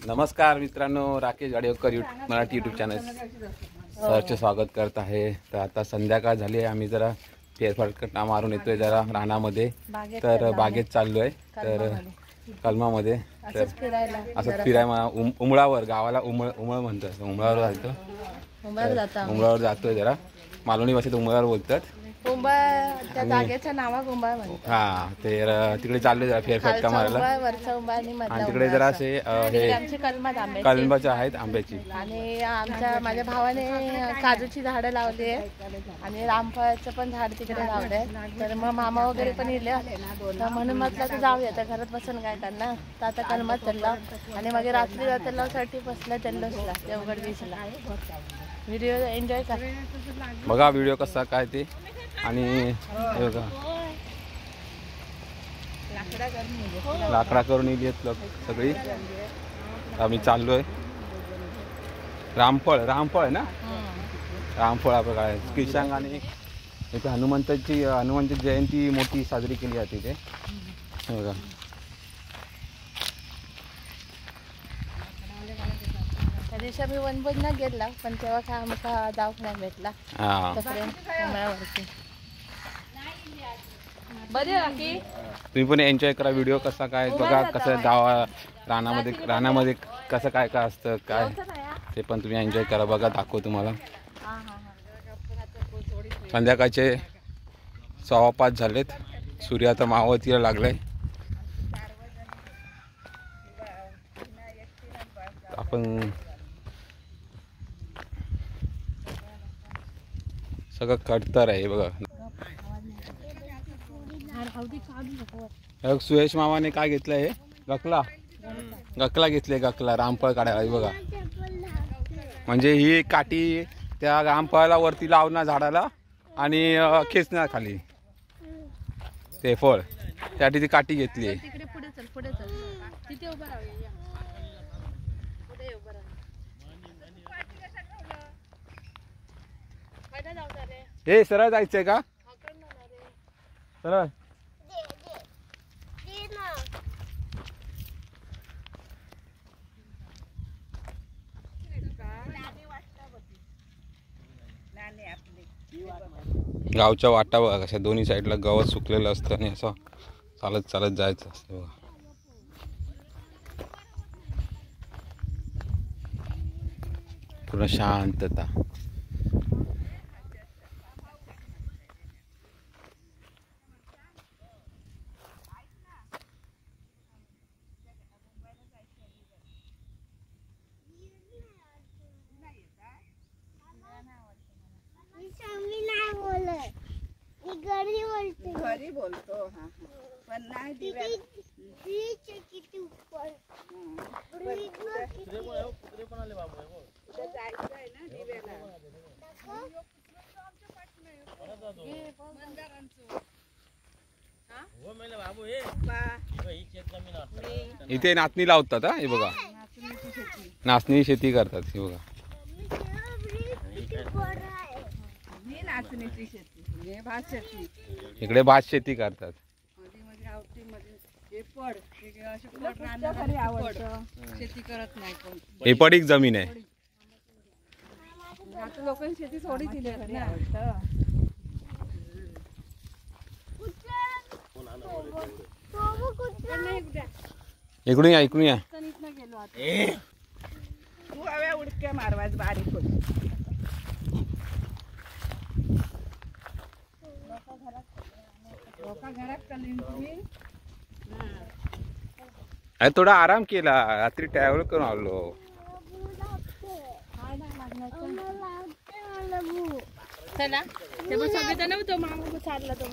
नमस्कार मित्रांनो, Rakesh गाडीवकर Marathi YouTube channel सरचे स्वागत करत आहे। तर आता संध्याकाळ झाली आहे, आम्ही जरा फेरफटका मारून येतोय जरा रानामध्ये। तर बागेत चाललोय, तर कलमामध्ये असंच फिरायला उमळावर, गावाला उमळ म्हणतात, उमळावर उमळावर जातोय जरा। मालवणी भाषेत उमळावर बोलतात। त्या जागेचं नाव गुंबा म्हणतात। हा, ते तिकडे चालले जरा फेरफटका मारायला। आणि तिकडे जरा असे कलमाचे आहेत आंब्याची, आणि माझ्या भावाने काजूची झाडं लावली आहे आणि रामफळाचं पण झाड तिकडे लावलंय। तर मग मामा वगैरे पण इले, तर म्हणून म्हटलं तर जाऊया, तर घरात बसून काय करणार, तर आता कलमात चालला आणि मग रात्री तलावसाठी बसला तल्लोसला देवगड बीचला। व्हिडिओ एन्जॉय कर, बघा व्हिडिओ कसा काय ते। आणि लाकडा करून येत सगळी। आम्ही चाललोय रामफळ आहे ना, रामफळ आपण काय किशांग, आणि इथे हनुमंताची जयंती मोठी साजरी केली जाते इथे बघा। त्या दिवशी आम्ही वनभोजना गेला, पण तेव्हा काय आम्हाला जाऊक नाही भेटला। तुम्ही पण एन्जॉय करा, व्हिडिओ कसा काय बघा, कसं गावा रानामध्ये कसं काय काय असतं काय, ते पण तुम्ही एन्जॉय करा, बघा दाखव तुम्हाला। संध्याकाळचे 5:15 झालेत, सूर्य आता मावळतीला लागलाय। आपण सगळं खडतर आहे बघा। सुयश मामाने काय घेतलंय, हे गकला घेतले, गकला रामफळ काढायला बघा। म्हणजे ही काठी त्या रामफळाला वरती लावणार झाडाला आणि खेचणार खाली ते फळ, त्यासाठी ती काठी घेतली आहे। हे सरळ जायचंय का, सरळ? गावच्या वाटा बघा कशा, दोन्ही साईडला गवत सुकलेलं असतं आणि असं चालत चालत जायचं असतं बघा। पूर्ण शांतता। घरी बोलतो, पण नाही इथे नाचणी लावतात, हे बघा, नाचणी शेती करतात, हे बघा। नाचणीची शेती, भात शेती, इकडे भात शेती करतात। शेती करत नाही कोण, हे पडीक जमीन आहे। आता लोकांनी शेती सोडी दिली ना। इकडून या, इकडून या। तू हव्या उडक्या मारवाच बारीक होती। अरे थोडा आराम केला, रात्री ट्रॅव्हल करून आलो। चला ते बस सगळेजण तो मामा चालला तो।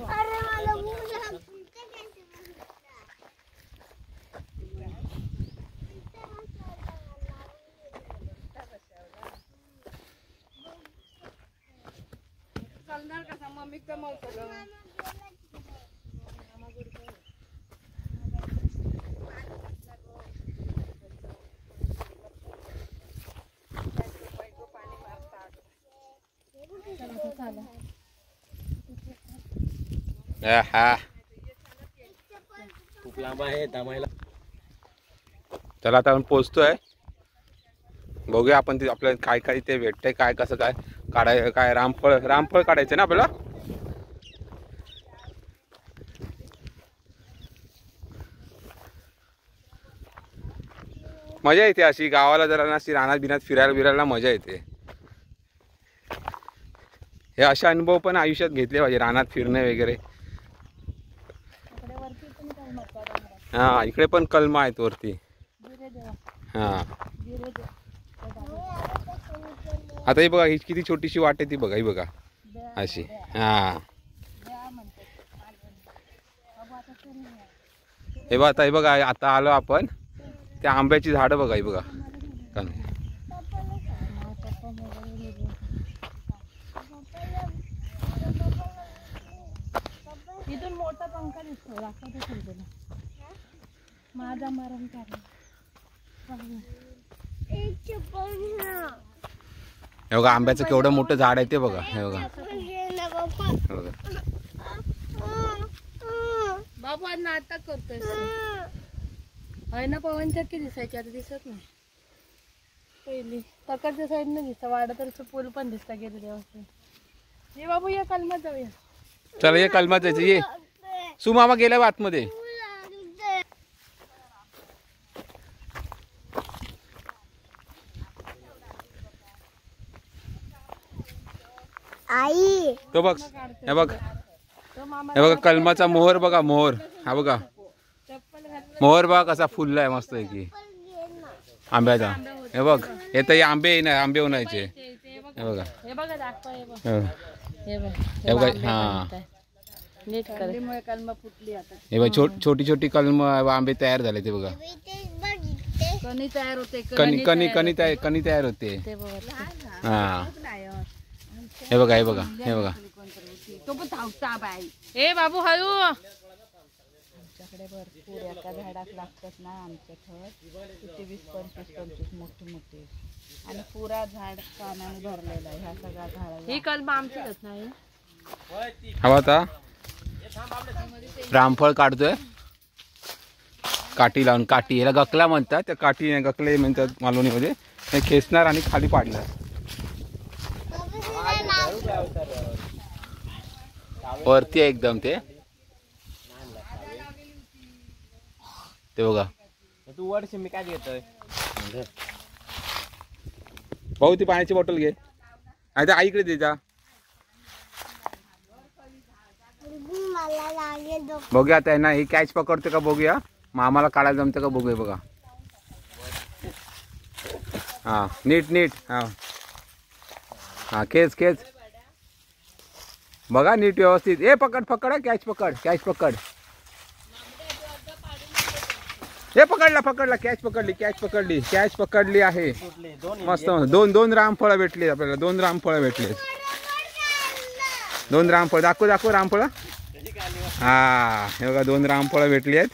चालणार कसा, मम्मी कमवतो। खूप लांब आहे दमायला। चला आता आपण पोहोचतोय बघूया आपण ते आपल्याला काय काय ते भेटतंय, काय कसं काय काढाय, काय रामफळ काढायचं ना आपल्याला. मजा येते अशी गावाला जरा अशी रानात बिनात फिरायला मजा येते. हे असे अनुभव पण आयुष्यात घेतले पाहिजे, रानात फिरणे वगैरे. हा इकडे पण कलम आहेत वरती. हा आता ही बघा, ही किती छोटीशी वाट आहे ती बघा, ही बघा अशी. हा हे बघा, हे बघा आता आलो आपण त्या आंब्याची झाडं बघा, ही बघा. इथून मोठा पंखा दिसतो, माझा मरण हे बघा आंब्याचं केवढं मोठं झाड आहे ते बघा. हे बघा बाबू आज नाटक करतोय. आहे ना पवनचक्की दिसायची, आता दिसत नाही. पहिली तकडच्या साईडनं दिसतं, वाडातरचं पूल पण दिसता गेलं तेव्हा. ये बाबू या कलमात जाऊया. चला ये कलमात जायचं, ये सुमामा गेल्या आतमध्ये. आई तो बघ, हे बघ, हे बघा कलमाचा मोहर बघा, मोहर. हा बघा मोहर बघा कसा फुललाय मस्त आहे की आंब्याचा. हे बघ हे तर आंबे आंबे उन्हायचे. हे बघा, हे बघा दाखवा, हे बघ, हे बघा. हा नीट कर. कलमा फुटली आता. हे बघ छोटी छोटी कलम आंबे तयार झाले ते बघा. कणी तयार होते, कणी तयार होते. हा हे बघा, हे बघा, हे बघा. तो पण धावता बाई. हे बाबू हळू. आमच्याकडे भरपूर एका झाडात लागतात ना आमच्या तिथे 20-25 मोठे आणि पुरा झाड पानाने भरलेला आहे. ह्या सगळ्या झाडा ही कलमा आमचीच नाही. हवा आता रामफळ काढतोय काठी लावून. काठी याला गकला म्हणतात, त्या काठी गकले म्हणतात मालवणीमध्ये. हे खेचणार आणि खाली पाडणार. वरती आहे एकदम ते बघा. तू वर्ष मी काय घेतोय भाऊ, ती पाण्याची बॉटल घे. आता आईकडे दे जा. बघूया आता ना ही कॅच पकडते का बघूया. मग आम्हाला काढायला जमतं का बघूया. बघा हा नीट नीट. हा हा खेच खेच बघा नीट व्यवस्थित. ए पकड पकड, कॅच पकड, कॅच पकड. हे पकडला, कॅच पकडली, कॅच पकडली आहे. मस्त दोन रामफळं भेटली आपल्याला. 2 रामफळं भेटली. 2 रामफळ दाखव रामफळ. हा हे बघा 2 रामफळं भेटली आहेत.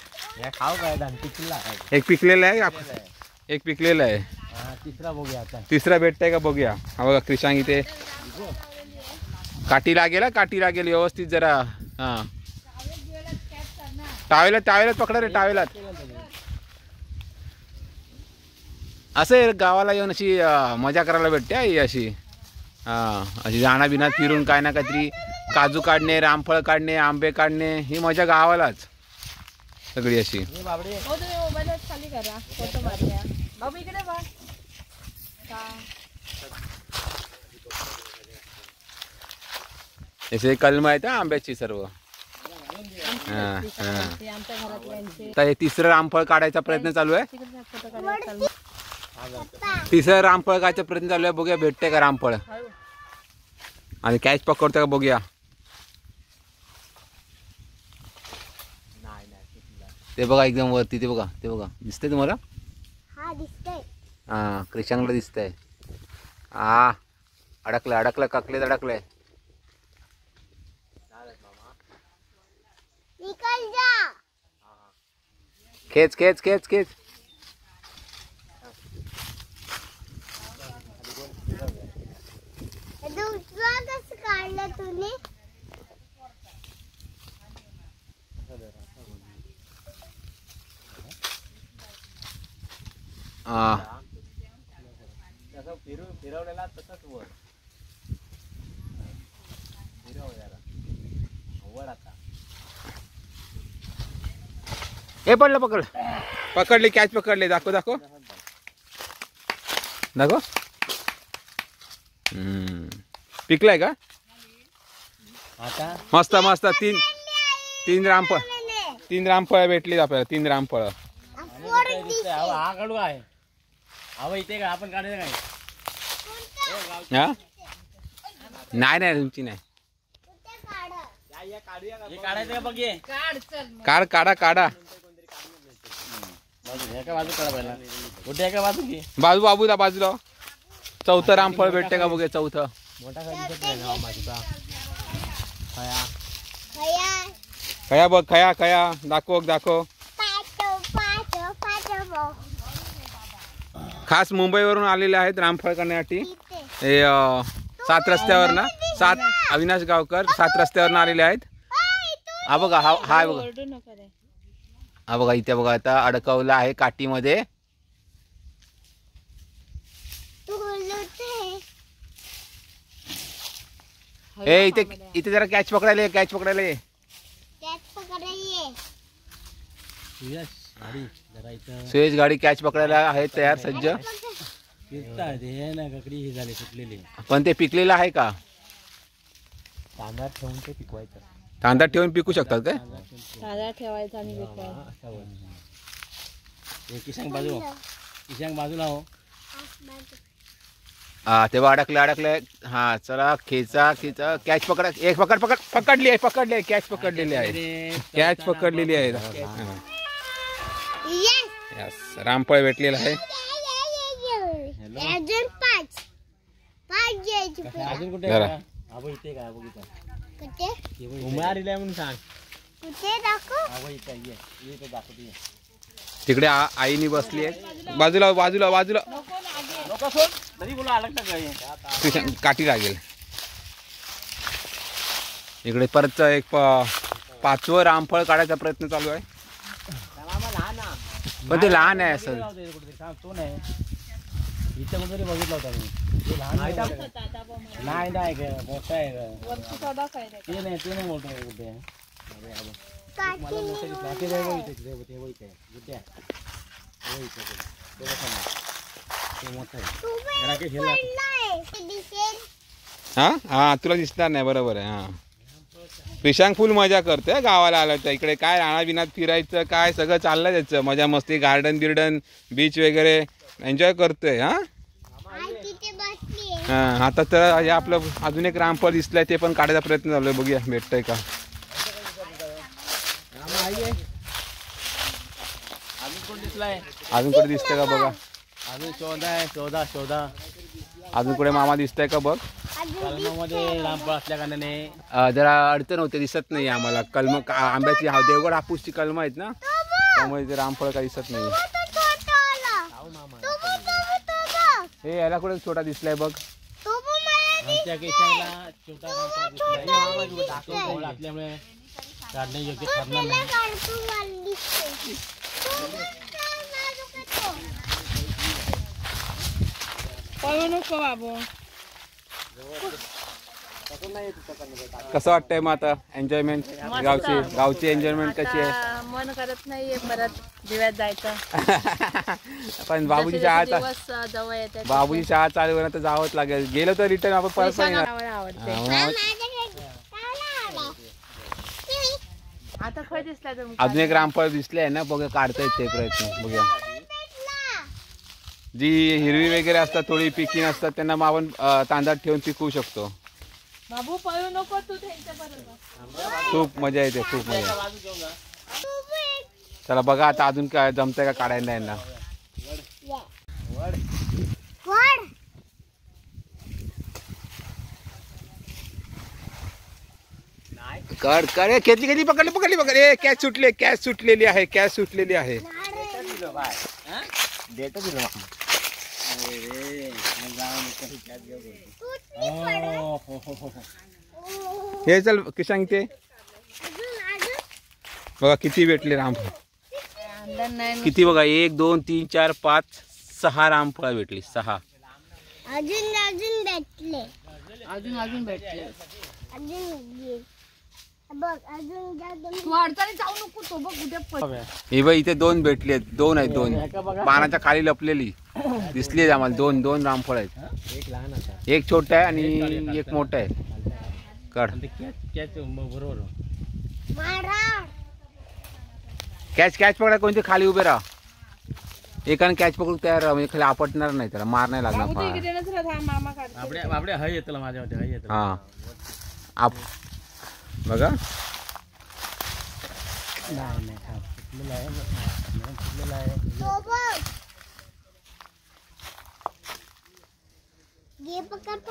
एक पिकलेला आहे, एक पिकलेला आहे. तिसरा बघूया आता. तिसरा भेटतंय का बघूया. हा बघा क्रिशांग इथे काठी लागेल व्यवस्थित जरा. हा टावेलात पकडा रे, टावेलात. असं गावाला येऊन अशी मजा करायला भेटते ही अशी. हा अशी जाणा बिनात फिरून काय ना काहीतरी काजू काढणे, रामफळ काढणे, आंबे काढणे, ही मजा गावालाच सगळी अशी. खाली करा, फोटो मारूया. बाबू इकडे बघ. असे कलम आहेत आंब्याची सर्व. आता हे तिसरं रामफळ काढायचा प्रयत्न चालू आहे. तिसरं रामफळ काढायचा प्रयत्न चालू आहे. बघूया भेटते का रामफळ आणि कॅच पकडतो का बघूया. ते बघा एकदम वरती, ते बघा दिसतंय तुम्हाला. हा क्रिशांगला दिसतंय. हा अडकलं ककलेत अडकलंय. खेच खेच खेच खेच. जसं फिरवलेला तसंच वर फिरव जरा वर आता. हे पडलं पकड पकडली कॅच पकडले दाखव दाखव दाखव. पिकलाय का आता मस्त मस्त. तीन रामफळ भेटली आपल्याला 3 रामफळ. हा काढू आहे हवा इथे का आपण काढायचं काय. हा नाही नाही तुमची नाही. हे काढायचं का बघ ये. काढा काढा. एका बाजू काढा पहिला कुठे एका बाजू घे. बाजूला बाजूला 4थं रामफळ भेटते का बघे 4थं. मोठा काय दिसत नाही ना माझा खया खया बघ खया दाखव. खास मुंबईवरून आलेले आहेत रामफळ करण्यासाठी. हे 7 रस्त्यावर ना 7 अविनाश गावकर 7 रस्त्यावर आलेले आहेत. हा बघा हा बघा ओरडू नका रे. हा बघा इथे बघा आता अडकवला आहे काठीमध्ये. ए इथे जरा कॅच पकडायला ये. गाडी जरा इथं सुरेश गाडी कॅच पकडायला आहे तयार सज्ज. पिकतात हे ना ककडी ही झाली सुटलेली. पण ते पिकलेलं आहे का. तांदळात ठेवून ते पिकवायचं. तांदळात ठेवून पिकू शकतात काय. ताजा ठेवायचा आणि विकायचा. किशांग बाजूला हो. हा तेव्हा अडकले. हा चला खेचा कॅच पकडली आहे कॅच पकडलेली आहे. यस रामफळ भेटलेलं आहे. अजून कुठे जरा. आबो इथे काय बघितलं उमरारीला म्हणून सांग. इथे दाखवते तिकडे आईनी बसली आहे. बाजूला नको सोड तरी बोला अडकता काय काठी लागेल. इकडे परत एक 5वं रामफळ काढायचा प्रयत्न चालू आहे. पण ते लहान आहे असं. तो नाही इथे कुठेतरी बघितला होता मी. नाही मोठा आहे ते नाही मोठं आहे कुठे. मला मोठं हा तुला दिसणार नाही बरोबर आहे. हा प्रिशांक फुल मजा करतोय गावाला आलं तर. इकडे काय राणा बिनात फिरायचं काय सगळं चाललंय त्याचं. मजा मस्ती गार्डन बीच वगैरे एन्जॉय करतोय. हा आता तर हे आपलं अजून एक रामफळ दिसलंय ते पण काढायचा प्रयत्न चालू आहे. बघूया भेटतंय का. अजून कुठे दिसतंय का बघा. अजून 14 अजून कुठे मामा दिसतंय का बघ. कलमामध्ये रामफळ असल्या कारणाने जरा अडचण होते दिसत नाही आम्हाला. कलम आंब्याची देवगड हापूसची कलम आहेत ना त्यामुळे ते रामफळ काही दिसत नाही. हे याला कुठे छोटा दिसलाय बघ. आमच्या केशाला छोटा रामफळ दिसलाय असल्यामुळे काढणे योग्य ठरणार नाही. पळू नको बाबू. कसं वाटतंय मग आता एन्जॉयमेंट गावची एन्जॉयमेंट कशी आहे. मन करत नाहीये परत दिव्यात जायचं. पण बाबूची शाळा दिवस जवळ येते. बाबूची शाळा चालू तर जावंच लागेल. गेलो तर रिटर्न आपण परत पण येणार. आवडते. आता खरं दिसला तुमचा. अजून एक रामफळ दिसले आहे ना बघा काढता येते प्रयत्न बघूया. जी हिरवी वगैरे असतात थोडी पिकी नसतात त्यांना आपण तांदळात ठेवून पिकवू शकतो. बाबू पळू नको तू त्यांच्याबरोबर. खूप मजा येते खूप मजा. चला बघा आता अजून काय जमतंय का काढायला यांना. कर घेतली पकडली. कॅच सुटलेली आहे. हे चल किशांग ते बघा किती भेटले रामफळ. किती बघा 1 2 3 4 5 6 रामफळ भेटली. 6 अजून अजून भेटले अजून भेटले. अजून बघ अजून तू अडचणी जाऊ नको तो बघ कुठे हे बघ इथे 2 भेटली आहेत. 2 आहेत 2 पानाच्या खाली लपलेली दिसली आम्हाला. 2 रामफळ आहेत. एक लहान आता एक छोटा आहे आणि एक मोठा आहे. काढ कॅच बरोबर. मारा कॅच पकडा. कोणते खाली उभे राहा. एकाने कॅच पकडून तयार राहा म्हणजे खाली आपटणार नाही. त्याला मार नाही लागणार. मामा काढतो. आपले हाय येतला माझ्यावरती हाय येतला. हा आप बघा नाही हा फुटलेला आहे. फुटलेला आहे. तो बघ घे पकड.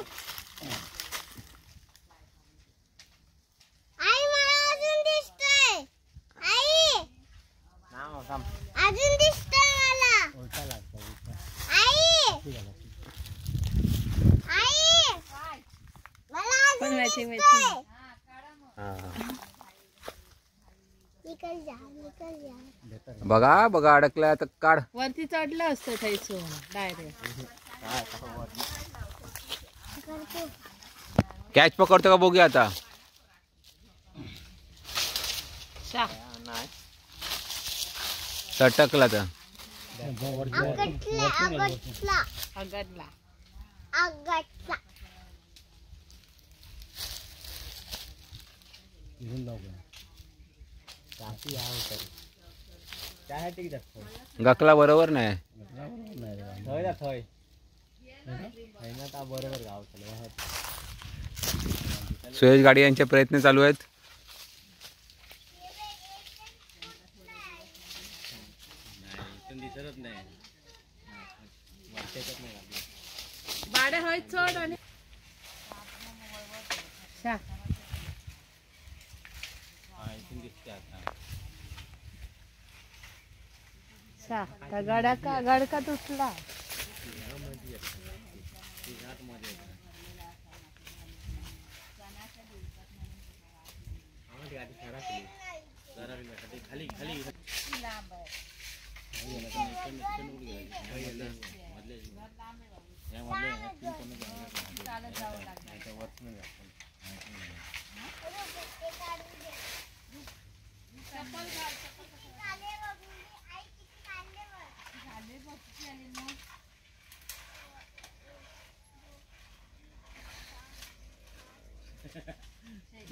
आई मला अजून दिसतंय. आई नाव थांब. अजून दिसतंय मला. उलटा लागतो उलटा. आई आई मला अजून दिसतंय. निकल जा. बघा अडकलाय तर काढ. वरती चढलं असतं खायचं डायरेक्ट. कॅच पकडतो का बघूया आता. सटकला तर अगटला घेऊन जाऊ का? काफी आहे तर त्यासाठी जास्त गकला बरोबर नाही. थय ना थय ना ता बरोबर गाव चालू. सुयश गाडी यांचे प्रयत्न चालू आहेत. दिसतच नाही. बाडे होय चढ आणि गडका तुटला. खाली खाली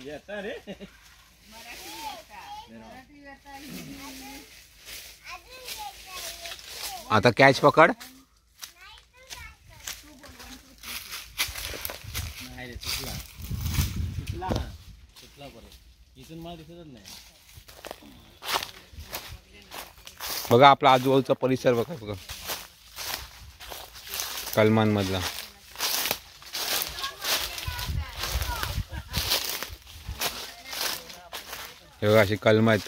येता रे. आता कॅच पकड. नाही रे सुटला परत. इथून मला दिसतच नाही. बघा आपला आजूबाजूचा परिसर बघा कलमान मधला. हे बघा अशी कलम आहेत.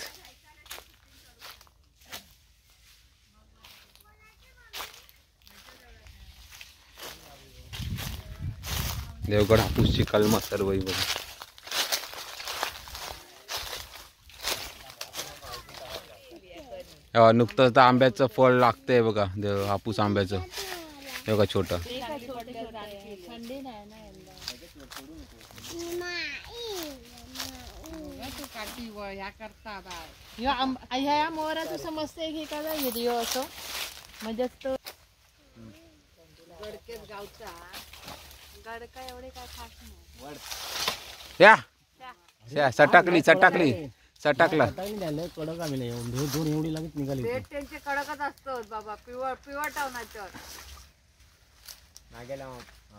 देवगड हापूसची कलम सर्व ही बघा. नुकतंच तर आंब्याचं फळ लागतंय बघा. देव हापूस आंब्याचं हे बघा छोटं. थंडी नाही ना ह्या मोहराचं समजते की का व्हिडिओ असो म्हणजे तो गडकेच गावचा गडका एवढे काय खास नाही. या सटाकली सटाकला कडक आम्ही नाही दोन एवढी लागत निघाली. त्यांचे कडकच असतो बाबा. पिवळ टावनाचं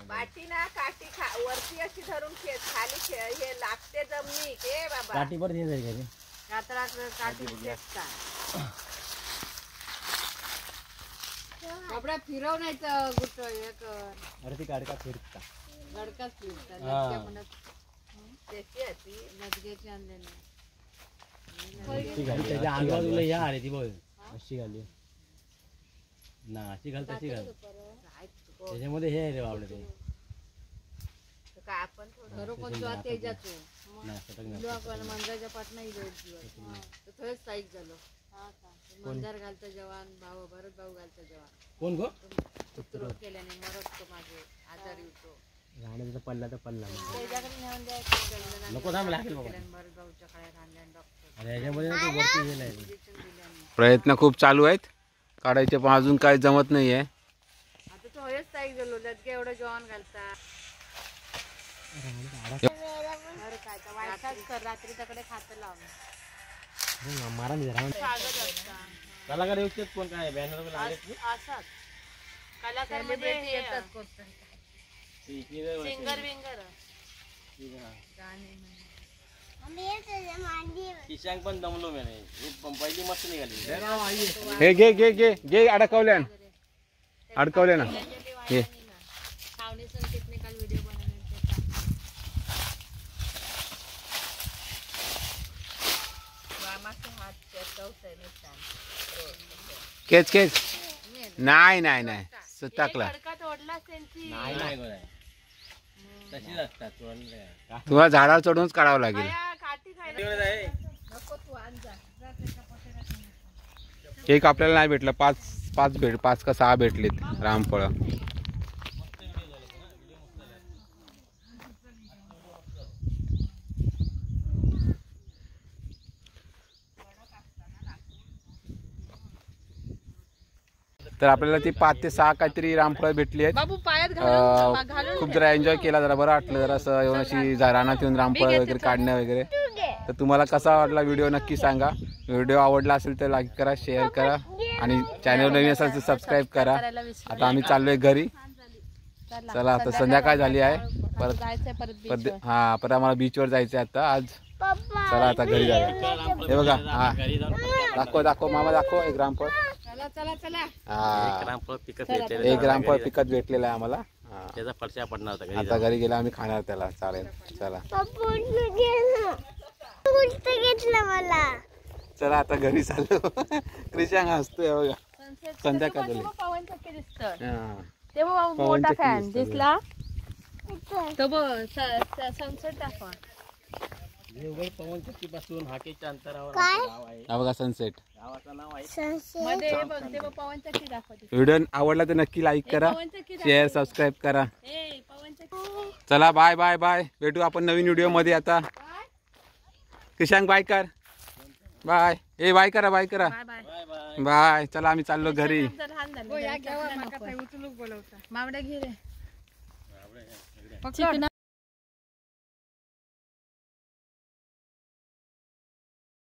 बाटी ना काठी वरती अशी धरून खाली हे लागते जमनी हे बाबा. काठी पर हे जाईल काठी कपडा फिरव नाही तर गुट एक अरे ती गाडका फिरता गडकाच फिरता म्हणत नदग्याची आणले त्याच्या आजूबाजूला या आले ती बघ अशी घाली ना अशी घाल तशी घाल. त्याच्यामध्ये हे आहे रे बाबडे ते काय आपण मंदिराच्या पाटणा थंयच स्थायिक झालो. मंदार घालता जवान भाऊ भरत भाऊ घालता जवान. कोण गो राहण्याचा पल्ला तर पल्ला त्याच्याकडे नेऊन द्यायचं. नको थांब लागेल बाबा. अरे याच्यामध्ये ना ते वरती हे नाही. प्रयत्न खूप चालू आहेत काढायचे, पण अजून काही जमत नाहीये. आता तो होयच ताई गेलो लटके एवढं जेवण घालता. अरे काय तर वाईटाच कर, रात्री तकडे खातं लावून मारा नाही राहून. स्वागत असतं. कलाकार येऊ कोण काय बॅनर वगैरे लागेल की? असंच कलाकार मध्ये येतात सिंगर विंगर किशांक पण दमलो मी नाही. ही पहिली मस्त निघाली. हे घे घे घे घे अडकवल्या अडकवले ना हे. छावणी संकेतने काल व्हिडिओ बनवण्याचा मामाचे हात चटवतंय नुसतं. केच केच नाही नाही नाही टाकला. खडकात ओढलाच त्यांची नाही नाही गोळ्या. तशीच असतात तुम्हाला झाडावर चढूनच काढावं लागेल. बाया, काठी खायला एक आपल्याला नाही भेटलं, पाच का 6 भेटलेत रामफळ. तर आपल्याला ती 5 ते 6 काहीतरी रामफळ भेटली आहेत. बाबू पायात घालून खूप जरा एन्जॉय केला, जरा बरं वाटलं जरा असं येऊन अशी रानात येऊन रामफळ वगैरे काढणं वगैरे. तर तुम्हाला कसा वाटला व्हिडिओ नक्की सांगा. व्हिडिओ आवडला असेल तर लाईक करा, शेअर करा आणि चॅनल नवीन असेल तर सबस्क्राईब करा. आता आम्ही चाललोय घरी. चला आता संध्याकाळ झाली आहे. परत जायचंय परत परत आम्हाला बीचवर जायचंय आता आज. चला आता घरी जाऊया. हे बघा हा दाखव मामा दाखव एक रामफळ. हा एक रामफळ पिकत भेटलेला आहे आम्हाला. त्याचा फरशा पडणार होता घरी. आता घरी गेला आम्ही खाणार त्याला. चालेल चला चला आता घरी चाललो. क्रिशांग हसतोय बघा. संध्याकाळ झाली. पवन चक्की दिसतं हा. ते बघ पवन मोठा चक्की फॅन दिसतं. दिसला तो बघ सनसेट दाखवा. पवन चक्की पासून हाकेच्या अंतरावर गाव आहे. हा बघा सनसेट. गावाचं नाव आहे मध्ये हे बघ ते बघ पवन चक्की दाखवते. व्हिडिओ आवडला तर नक्की लाईक करा, पवन चक्की शेअर सबस्क्राईब करा. पवन चक्की. चला बाय बाय बाय. भेटू आपण नवीन व्हिडिओ मध्ये. आता क्रिशांक बाय कर. बाय. ए बाय करा बाय करा. बाय. चला आम्ही चाललो घरी. लहान झालं मावड्या घे रे.